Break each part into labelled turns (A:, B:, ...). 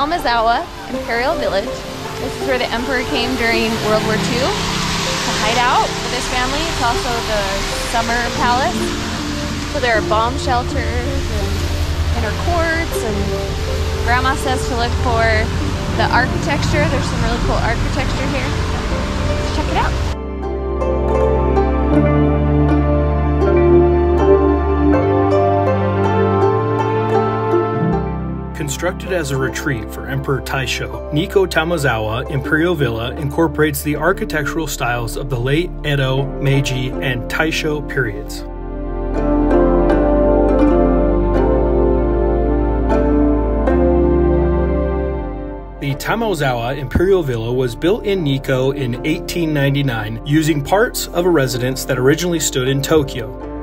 A: Tamozawa Imperial Village. This is where the Emperor came during World War II to hide out with his family. It's also the summer palace. So there are bomb shelters and inner courts, and Grandma says to look for the architecture. There's some really cool architecture here. Check it out.
B: Constructed as a retreat for Emperor Taisho, Nikko Tamozawa Imperial Villa incorporates the architectural styles of the late Edo, Meiji, and Taisho periods. The Tamozawa Imperial Villa was built in Nikko in 1899 using parts of a residence that originally stood in Tokyo.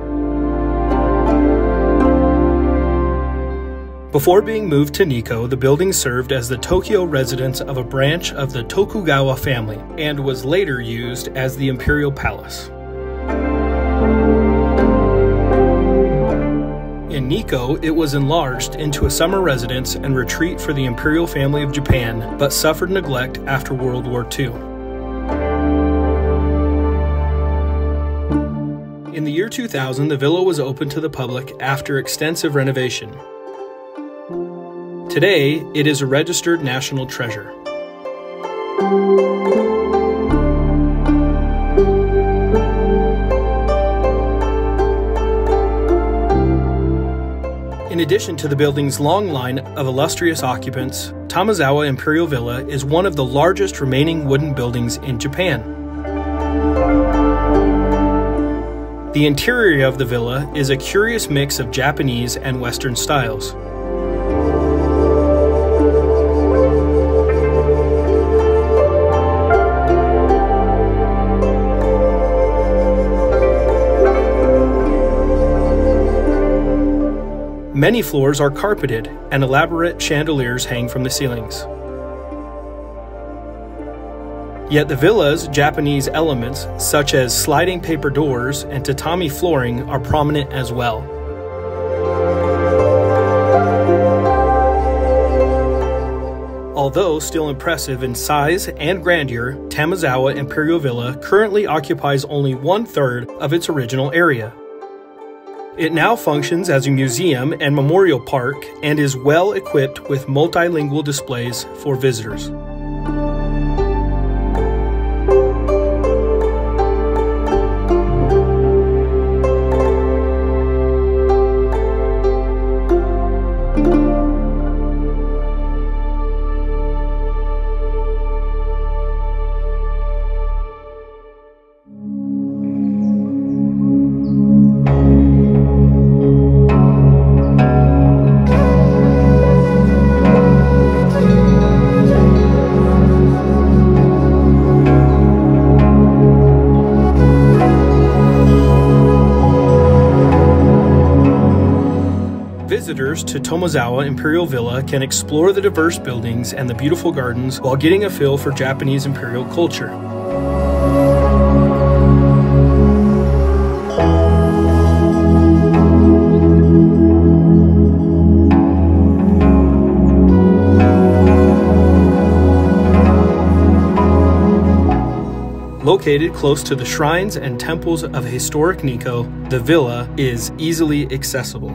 B: Before being moved to Nikko, the building served as the Tokyo residence of a branch of the Tokugawa family and was later used as the Imperial Palace. In Nikko, it was enlarged into a summer residence and retreat for the Imperial Family of Japan, but suffered neglect after World War II. In the year 2000, the villa was opened to the public after extensive renovation. Today, it is a registered national treasure. In addition to the building's long line of illustrious occupants, Tamozawa Imperial Villa is one of the largest remaining wooden buildings in Japan. The interior of the villa is a curious mix of Japanese and Western styles. Many floors are carpeted, and elaborate chandeliers hang from the ceilings. Yet the villa's Japanese elements, such as sliding paper doors and tatami flooring, are prominent as well. Although still impressive in size and grandeur, Tamozawa Imperial Villa currently occupies only 1/3 of its original area. It now functions as a museum and memorial park and is well equipped with multilingual displays for visitors. Visitors to Tamozawa Imperial Villa can explore the diverse buildings and the beautiful gardens while getting a feel for Japanese imperial culture. Located close to the shrines and temples of historic Nikko, the villa is easily accessible.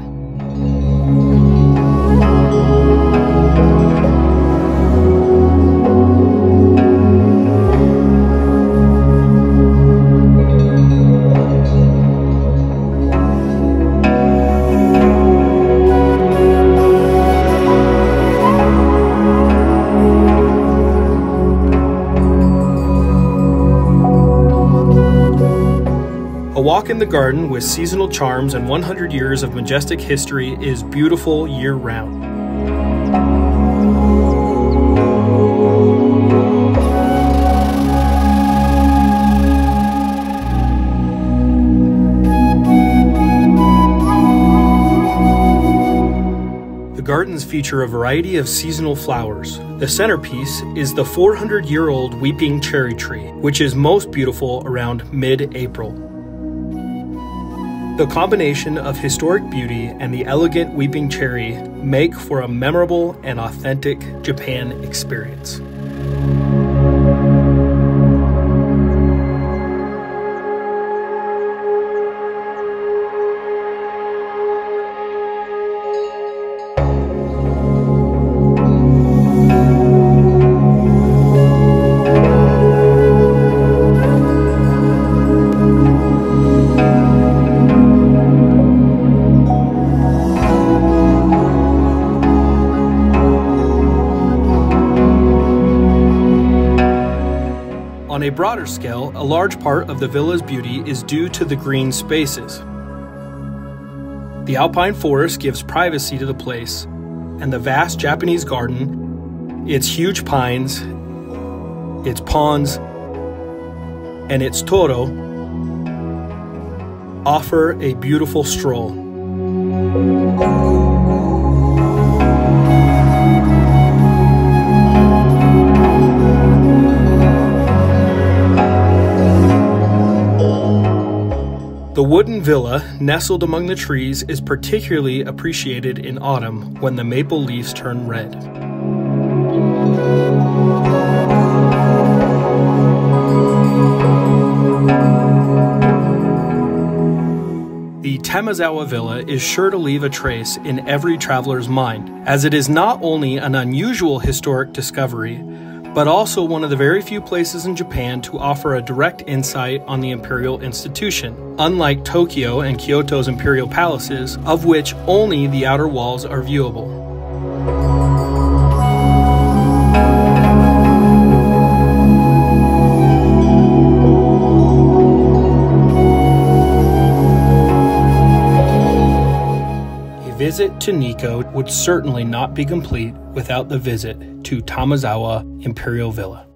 B: A walk in the garden with seasonal charms and 100 years of majestic history is beautiful year-round. The gardens feature a variety of seasonal flowers. The centerpiece is the 400-year-old weeping cherry tree, which is most beautiful around mid-April. The combination of historic beauty and the elegant weeping cherry make for a memorable and authentic Japan experience. On a broader scale, a large part of the villa's beauty is due to the green spaces. The alpine forest gives privacy to the place, and the vast Japanese garden, its huge pines, its ponds, and its toro offer a beautiful stroll. The wooden villa, nestled among the trees, is particularly appreciated in autumn when the maple leaves turn red. The Tamozawa Villa is sure to leave a trace in every traveler's mind, as it is not only an unusual historic discovery, but also one of the very few places in Japan to offer a direct insight on the imperial institution, unlike Tokyo and Kyoto's imperial palaces, of which only the outer walls are viewable. A visit to Nikko would certainly not be complete without the visit to Tamozawa Imperial Villa.